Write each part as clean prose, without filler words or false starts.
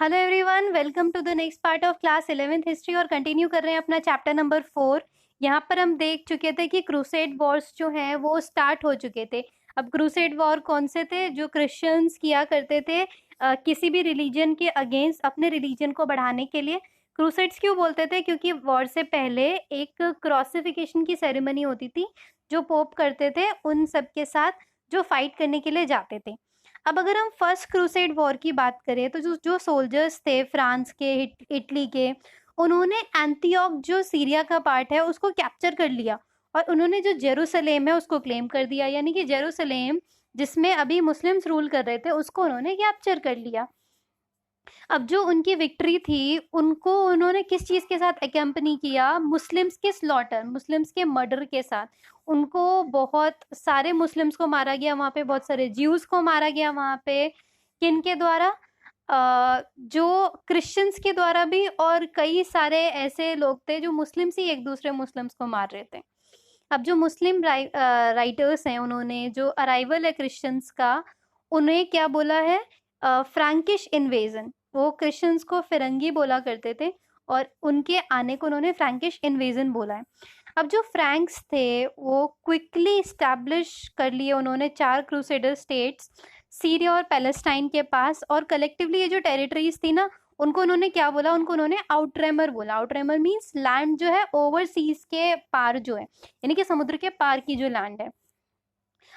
Hello everyone, welcome to the next part of class 11th history और continue कर रहे हैं अपना चैप्टर नंबर 4। यहाँ पर हम देख चुके थे कि क्रूसेड वॉर्स जो हैं वो स्टार्ट हो चुके थे। अब क्रूसेड वॉर कौन से थे? जो क्रिश्चियंस किया करते थे किसी भी रिलीजन के अगेंस्ट अपने रिलीजन को बढ़ाने के लिए। क्रूसेड्स क्यों बोलते थे? क्योंकि वॉर से पहले एक क्रॉसिफिकेशन की सेरेमनी होती थी जो पोप करते थे उन सब के साथ जो फाइट करने के लिए जाते थे। अब अगर हम फर्स्ट क्रूसेड वॉर की बात करें तो जो जो सोल्जर्स थे फ्रांस के, इटली के, उन्होंने एंटियोक जो सीरिया का पार्ट है उसको कैप्चर कर लिया और उन्होंने जो जेरूसलेम है उसको क्लेम कर दिया। यानी कि जेरूसलेम जिसमें अभी मुस्लिम्स रूल कर रहे थे उसको उन्होंने कैप्चर कर लिया। अब जो उनकी विक्ट्री थी उनको उन्होंने किस चीज के साथ एकम्पनी किया? मुस्लिम्स के स्लॉटर, मुस्लिम्स के मर्डर के साथ। उनको बहुत सारे मुस्लिम्स को मारा गया वहां पे, बहुत सारे ज्यूज को मारा गया वहां पे। किन के द्वारा? जो क्रिश्चियंस के द्वारा भी, और कई सारे ऐसे लोग थे जो मुस्लिम्स ही एक दूसरे मुस्लिम्स को मार रहे थे। अब जो मुस्लिम राइटर्स हैं उन्होंने जो अराइवल है क्रिश्चियंस का उन्हें क्या बोला है? Frankish invasion. वो क्रिश्चियंस को फिरंगी बोला करते थे और उनके आने को उन्होंने फ्रैंकिश इन्वेजन बोला है। अब जो फ्रैंक्स थे वो क्विकली स्टैब्लिश कर लिए उन्होंने 4 क्रूसेडर स्टेट्स सीरिया और पैलेस्टाइन के पास, और कलेक्टिवली ये जो टेरिटरीज थी ना उनको उन्होंने क्या बोला? उनको उन्होंने आउटरेमर बोला। आउटरेमर मीन्स लैंड जो है ओवरसीज के पार जो है, यानी कि समुद्र के पार की जो लैंड है।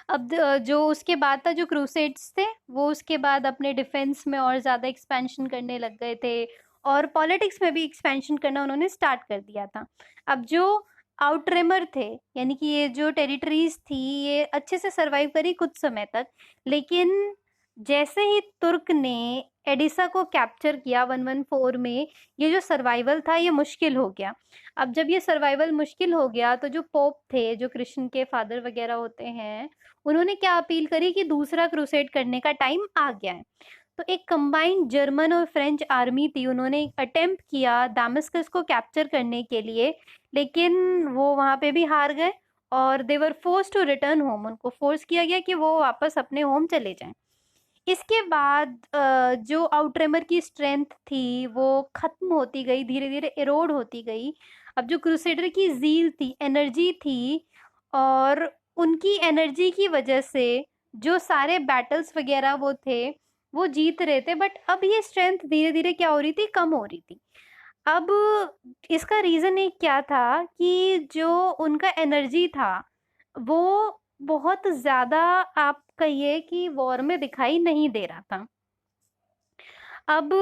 अब जो उसके बाद था जो क्रूसेड्स थे वो उसके बाद अपने डिफेंस में और ज़्यादा एक्सपेंशन करने लग गए थे और पॉलिटिक्स में भी एक्सपेंशन करना उन्होंने स्टार्ट कर दिया था। अब जो आउटरेमर थे, यानी कि ये जो टेरिटरीज थी ये अच्छे से सरवाइव करी कुछ समय तक, लेकिन जैसे ही तुर्क ने एडिसा को कैप्चर किया 114 में, ये जो सर्वाइवल था ये मुश्किल हो गया। अब जब ये सर्वाइवल मुश्किल हो गया तो जो पोप थे, जो कृष्ण के फादर वगैरह होते हैं, उन्होंने क्या अपील करी कि दूसरा क्रूसेड करने का टाइम आ गया है। तो एक कंबाइंड जर्मन और फ्रेंच आर्मी थी, उन्होंने एक अटेम्प्ट किया दामस्कस को कैप्चर करने के लिए, लेकिन वो वहां पे भी हार गए और दे वर फोर्स टू रिटर्न होम। उनको फोर्स किया गया कि वो वापस अपने होम चले जाएं। इसके बाद जो आउटरेमर की स्ट्रेंथ थी वो खत्म होती गई, धीरे धीरे इरोड होती गई। अब जो क्रूसेडर की जील थी, एनर्जी थी, और उनकी एनर्जी की वजह से जो सारे बैटल्स वगैरह वो थे वो जीत रहे थे, बट अब ये स्ट्रेंथ धीरे धीरे क्या हो रही थी? कम हो रही थी। अब इसका रीजन एक क्या था कि जो उनका एनर्जी था वो बहुत ज्यादा, आप कहिए कि वॉर में दिखाई नहीं दे रहा था। अब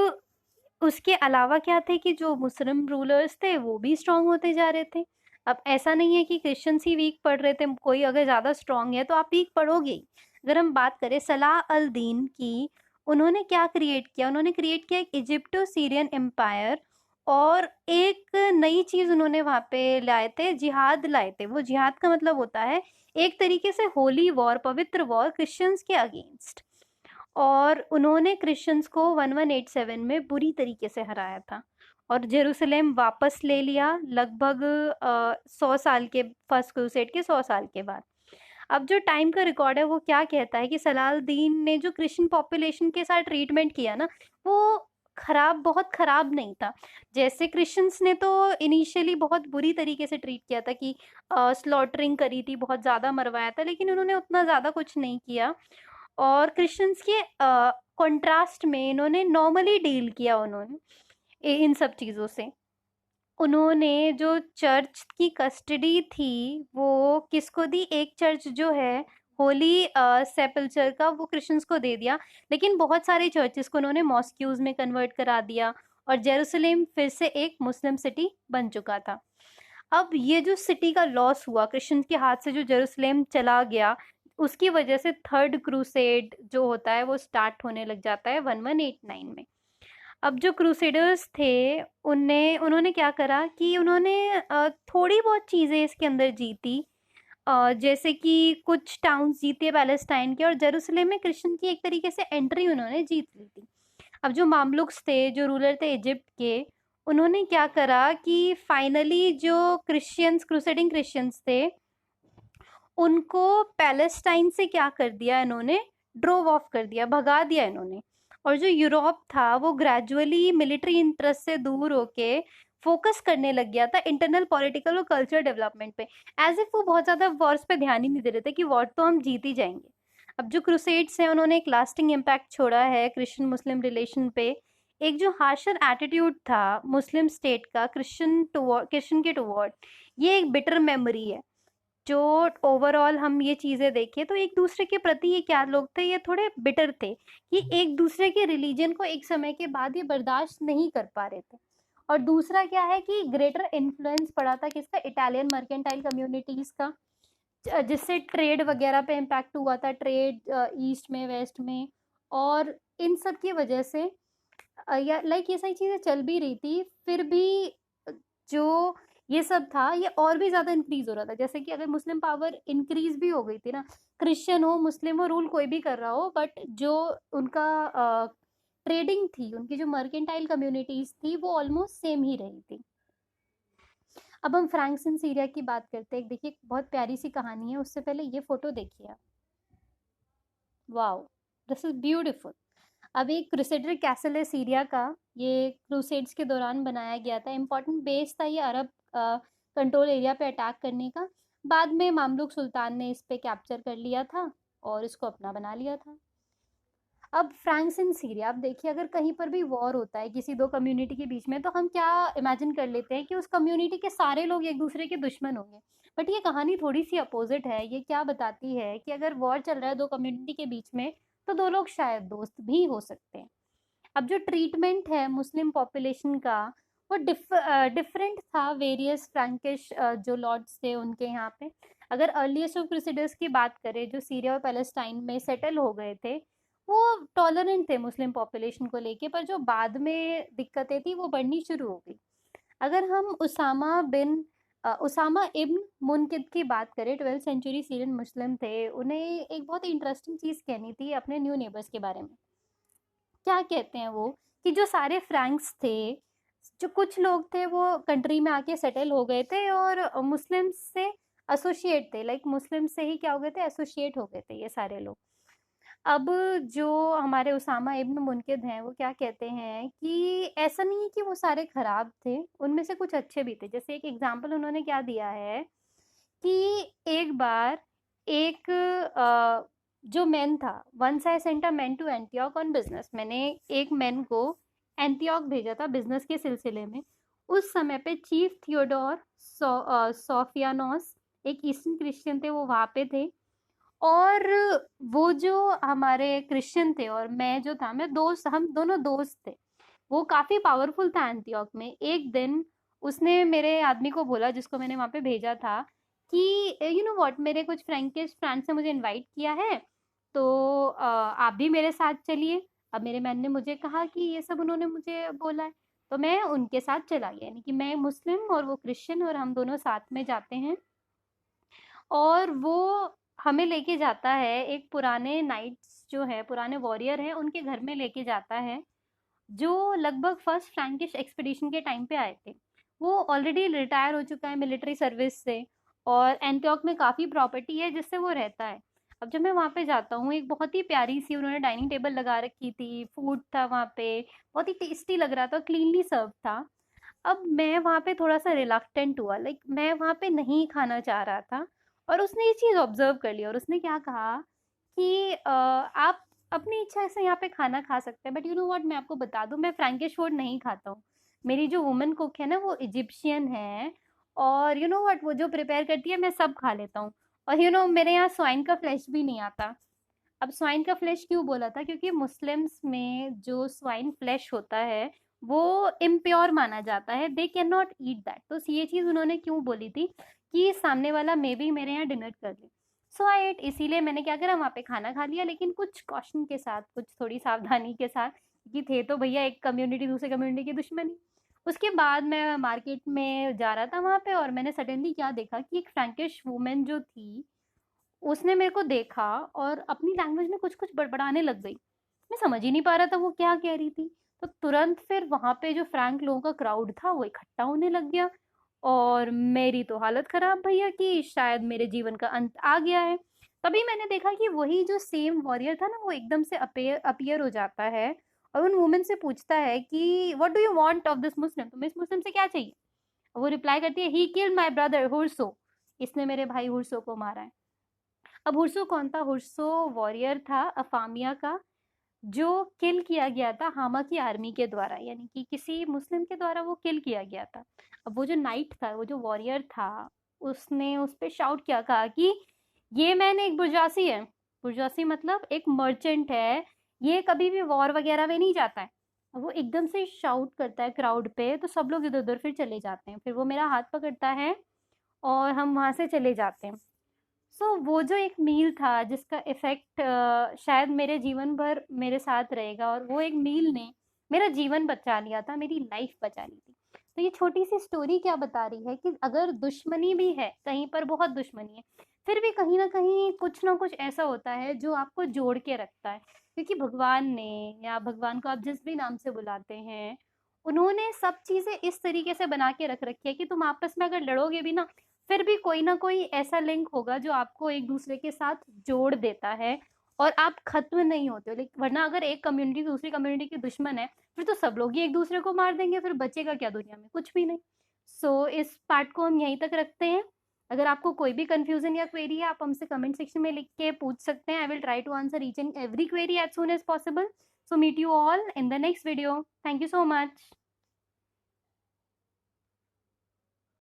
उसके अलावा क्या थे कि जो मुस्लिम रूलर्स थे वो भी स्ट्रांग होते जा रहे थे। अब ऐसा नहीं है कि क्रिश्चियंस ही वीक पड़ रहे थे, कोई अगर ज्यादा स्ट्रांग है तो आप वीक पड़ोगे ही। अगर हम बात करें सलाह अल दीन की, उन्होंने क्या क्रिएट किया? उन्होंने क्रिएट किया एक इजिप्टो सीरियन एम्पायर, और एक नई चीज उन्होंने वहां पे लाए थे, जिहाद लाए थे। वो जिहाद का मतलब होता है एक तरीके से होली वॉर, पवित्र वॉर क्रिश्चियंस के अगेंस्ट। और उन्होंने क्रिश्चियंस को 1187 में बुरी तरीके से हराया था और जेरूसलेम वापस ले लिया लगभग 100 साल के, फर्स्ट क्रूसेड के 100 साल के बाद। अब जो टाइम का रिकॉर्ड है वो क्या कहता है कि सलाहुद्दीन ने जो क्रिश्चियन पॉपुलेशन के साथ ट्रीटमेंट किया ना वो खराब, बहुत खराब नहीं था। जैसे क्रिश्चियंस ने तो इनिशियली बहुत बुरी तरीके से ट्रीट किया था कि स्लॉटरिंग करी थी, बहुत ज़्यादा मरवाया था, लेकिन उन्होंने उतना ज़्यादा कुछ नहीं किया। और क्रिश्चियंस के कंट्रास्ट में इन्होंने नॉर्मली डील किया। उन्होंने इन सब चीज़ों से, उन्होंने जो चर्च की कस्टडी थी वो किसको दी? एक चर्च जो है होली सेपल्चर का, वो क्रिश्चियंस को दे दिया, लेकिन बहुत सारे चर्चेस को उन्होंने मॉस्क्यूज में कन्वर्ट करा दिया और जेरूसलेम फिर से एक मुस्लिम सिटी बन चुका था। अब ये जो सिटी का लॉस हुआ क्रिश्चियंस के हाथ से, जो जेरूसलेम चला गया, उसकी वजह से थर्ड क्रूसेड जो होता है वो स्टार्ट होने लग जाता है 1189 में। अब जो क्रूसेडर्स थे उन्होंने क्या करा कि उन्होंने थोड़ी बहुत चीज़ें इसके अंदर जीती, जैसे कि कुछ टाउन्स जीते पैलेस्टाइन के, और जेरूसलेम में क्रिश्चियन की एक तरीके से एंट्री उन्होंने जीत ली थी। अब जो मामलुक्स थे, जो रूलर थे इजिप्ट के, उन्होंने क्या करा कि फाइनली जो क्रिश्चियंस, क्रूसेडिंग क्रिश्चियंस थे, उनको पैलेस्टाइन से क्या कर दिया इन्होंने? ड्रोव ऑफ कर दिया, भगा दिया इन्होंने। और जो यूरोप था वो ग्रेजुअली मिलिट्री इंटरेस्ट से दूर होके फोकस करने लग गया था इंटरनल पॉलिटिकल और कल्चर डेवलपमेंट पे। एज इफ वो बहुत ज्यादा वॉर्स पे ध्यान ही नहीं दे रहे थे कि वॉर तो हम जीत ही जाएंगे। अब जो क्रूसेड्स हैं उन्होंने एक लास्टिंग इम्पैक्ट छोड़ा है क्रिश्चियन मुस्लिम रिलेशन पे। एक जो हार्शर एटीट्यूड था मुस्लिम स्टेट का क्रिश्चियन के टुवर्ड, ये एक बिटर मेमोरी है। जो ओवरऑल हम ये चीजें देखें तो एक दूसरे के प्रति ये क्या लोग थे, ये थोड़े बिटर थे कि एक दूसरे के रिलीजन को एक समय के बाद ये बर्दाश्त नहीं कर पा रहे थे। और दूसरा क्या है कि ग्रेटर इन्फ्लुएंस पड़ा था किसका, इटालियन मर्केंटाइल कम्युनिटीज का, जिससे ट्रेड वगैरह पे इम्पैक्ट हुआ था, ट्रेड ईस्ट में वेस्ट में। और इन सब की वजह से या लाइक ये सारी चीजें चल भी रही थी, फिर भी जो ये सब था ये और भी ज्यादा इंक्रीज हो रहा था। जैसे कि अगर मुस्लिम पावर इंक्रीज भी हो गई थी ना, क्रिश्चियन हो मुस्लिम हो रूल कोई भी कर रहा हो, बट जो उनका ट्रेडिंग थी, उनकी जो मर्केंटाइल कम्युनिटीज थी वो ऑलमोस्ट सेम ही रही थी। अब हम फ्रांक्स इन सीरिया की बात करते हैं। देखिए बहुत प्यारी सी कहानी है, उससे पहले ये फोटो देखिए आप। Wow, this is beautiful. अब एक क्रूसेडर कैसल है सीरिया का, ये क्रूसेड्स के दौरान बनाया गया था। इम्पोर्टेंट बेस था ये अरब कंट्रोल एरिया पे अटैक करने का। बाद में मामलुक सुल्तान ने इस पे कैप्चर कर लिया था और इसको अपना बना लिया था। अब फ्रांस इन सीरिया, अब देखिए अगर कहीं पर भी वॉर होता है किसी दो कम्युनिटी के बीच में, तो हम क्या इमेजिन कर लेते हैं कि उस कम्युनिटी के सारे लोग एक दूसरे के दुश्मन होंगे। बट ये कहानी थोड़ी सी अपोजिट है। ये क्या बताती है कि अगर वॉर चल रहा है दो कम्युनिटी के बीच में, तो दो लोग शायद दोस्त भी हो सकते हैं। अब जो ट्रीटमेंट है मुस्लिम पॉपुलेशन का वो डिफरेंट था वेरियस फ्रैंकिश जो लॉर्ड्स थे उनके यहाँ पे। अगर अर्लीस्ट ऑफ क्रूसेडर्स की बात करें जो सीरिया और पैलेस्टाइन में सेटल हो गए थे, वो टॉलरेंट थे मुस्लिम पॉपुलेशन को लेके, पर जो बाद में दिक्कतें थी वो बढ़नी शुरू हो गई। अगर हम उसामा इब्न मुनकिद की बात करें, 12th सेंचुरी सीरियन मुस्लिम थे। उन्हें एक बहुत इंटरेस्टिंग चीज़ कहनी थी अपने न्यू नेबर्स के बारे में। क्या कहते हैं वो, कि जो सारे फ्रैंक्स थे, जो कुछ लोग थे वो कंट्री में आके सेटल हो गए थे और मुस्लिम से एसोसिएट थे, लाइक मुस्लिम से ही क्या हो गए थे, एसोसिएट हो गए थे ये सारे लोग। अब जो हमारे उसामा इब्न मुनकिद हैं वो क्या कहते हैं कि ऐसा नहीं है कि वो सारे खराब थे, उनमें से कुछ अच्छे भी थे। जैसे एक एग्जांपल उन्होंने क्या दिया है कि एक बार एक जो मैन था, once I sent a man to Antioch on business, मैंने एक मैन को एंटियोक भेजा था बिजनेस के सिलसिले में। उस समय पे चीफ थियोडोर सोफियानोस एक ईस्टर्न क्रिश्चियन थे, वो वहाँ पे थे। और वो जो हमारे क्रिश्चियन थे और मैं जो था, मैं दोस्त, हम दोनों दोस्त थे। वो काफ़ी पावरफुल था एंटियोक में। एक दिन उसने मेरे आदमी को बोला जिसको मैंने वहाँ पे भेजा था कि यू नो व्हाट, मेरे कुछ फ्रेंकिश फ्रेंड्स ने मुझे इनवाइट किया है, तो आप भी मेरे साथ चलिए। अब मेरे मैन ने मुझे कहा कि ये सब उन्होंने मुझे बोला है, तो मैं उनके साथ चला गया। यानी कि मैं मुस्लिम और वो क्रिश्चियन और हम दोनों साथ में जाते हैं। और वो हमें लेके जाता है एक पुराने नाइट्स जो है, पुराने वॉरियर हैं, उनके घर में लेके जाता है, जो लगभग फर्स्ट फ्रैंकिश एक्सपीडिशन के टाइम पे आए थे। वो ऑलरेडी रिटायर हो चुका है मिलिट्री सर्विस से, और एंटियोक में काफ़ी प्रॉपर्टी है जिससे वो रहता है। अब जब मैं वहाँ पे जाता हूँ, एक बहुत ही प्यारी सी उन्होंने डाइनिंग टेबल लगा रखी थी, फूड था वहाँ पे, बहुत ही टेस्टी लग रहा था, क्लीनली सर्व था। अब मैं वहाँ पे थोड़ा-सा रिलक्टेंट हुआ, लाइक मैं वहाँ पे नहीं खाना चाह रहा था। और उसने ये चीज़ ऑब्ज़र्व कर लिया और उसने क्या कहा कि आप अपनी इच्छा से यहाँ पे खाना खा सकते हैं, बट यू नो व्हाट, मैं आपको बता दूँ, मैं फ्रैंकिश फूड नहीं खाता हूँ। मेरी जो वुमन कुक है ना वो इजिप्शियन है, और यू नो व्हाट, वो जो प्रिपेयर करती है मैं सब खा लेता हूँ। और यू नो मेरे यहाँ स्वाइन का फ्लेश भी नहीं आता। अब स्वाइन का फ्लैश क्यों बोला था, क्योंकि मुस्लिम्स में जो स्वाइन फ्लैश होता है वो इम्प्योर माना जाता है, they can not eat that. तो ये चीज़ उन्होंने क्यों बोली थी कि सामने वाला मे बी मेरे यहाँ डिनर कर ले। सो आई एट, इसीलिए मैंने क्या करा, वहाँ पे खाना खा लिया, लेकिन कुछ कॉशन के साथ, कुछ थोड़ी सावधानी के साथ, क्योंकि थे तो भैया एक कम्युनिटी दूसरे कम्युनिटी की दुश्मनी। उसके बाद मैं मार्केट में जा रहा था वहाँ पे, और मैंने सडनली क्या देखा कि एक फ्रैंकिश वुमेन जो थी, उसने मेरे को देखा और अपनी लैंग्वेज में कुछ कुछ बड़बड़ाने लग गई। मैं समझ ही नहीं पा रहा था वो क्या कह रही थी। तो तुरंत फिर वहां पे जो फ्रैंक लोगों का क्राउड था वो इकट्ठा होने लग गया, और मेरी तो हालत खराब भैया कि शायद मेरे जीवन का अंत आ गया है। तभी मैंने देखा कि वही जो सेम वॉरियर था ना, वो एकदम से अपीयर हो जाता है और उन वुमेन से पूछता है कि what do you want of this Muslim, तुम्हें इस मुस्लिम से क्या चाहिए? वो रिप्लाई करती है ही किल्ड माय ब्रदर हुरसो, इसने मेरे भाई हुरसो को मारा है। अब हुरसो कौन था? हुरसो वॉरियर था अफामिया का, जो किल किया गया था हामा की आर्मी के द्वारा, यानी कि किसी मुस्लिम के द्वारा वो किल किया गया था। अब वो जो नाइट था, वो जो वॉरियर था, उसने उस पे शाउट किया, कहा कि ये मैन एक बुर्जासी है। बुर्जासी मतलब एक मर्चेंट है, ये कभी भी वॉर वगैरह में नहीं जाता है। अब वो एकदम से शाउट करता है क्राउड पे, तो सब लोग इधर उधर फिर चले जाते हैं, फिर वो मेरा हाथ पकड़ता है और हम वहां से चले जाते हैं। सो वो जो एक मील था जिसका इफ़ेक्ट शायद मेरे जीवन भर मेरे साथ रहेगा, और वो एक मील ने मेरा जीवन बचा लिया था, मेरी लाइफ बचा ली थी। तो ये छोटी सी स्टोरी क्या बता रही है कि अगर दुश्मनी भी है, कहीं पर बहुत दुश्मनी है, फिर भी कहीं न कहीं कुछ ना कुछ ऐसा होता है जो आपको जोड़ के रखता है। क्योंकि भगवान ने, या भगवान को आप जिस भी नाम से बुलाते हैं, उन्होंने सब चीज़ें इस तरीके से बना के रख रखी है कि तुम आपस में अगर लड़ोगे भी ना, फिर भी कोई ना कोई ऐसा लिंक होगा जो आपको एक दूसरे के साथ जोड़ देता है, और आप खत्म नहीं होते हो। लेकिन वरना अगर एक कम्युनिटी दूसरी कम्युनिटी की दुश्मन है, फिर तो सब लोग ही एक दूसरे को मार देंगे, फिर बचेगा क्या दुनिया में? कुछ भी नहीं। सो इस पार्ट को हम यहीं तक रखते हैं। अगर आपको कोई भी कंफ्यूजन या क्वेरी है, आप हमसे कमेंट सेक्शन में लिख के पूछ सकते हैं। I will try to answer each and every query as soon as possible. So meet you all in the next video. Thank you so much.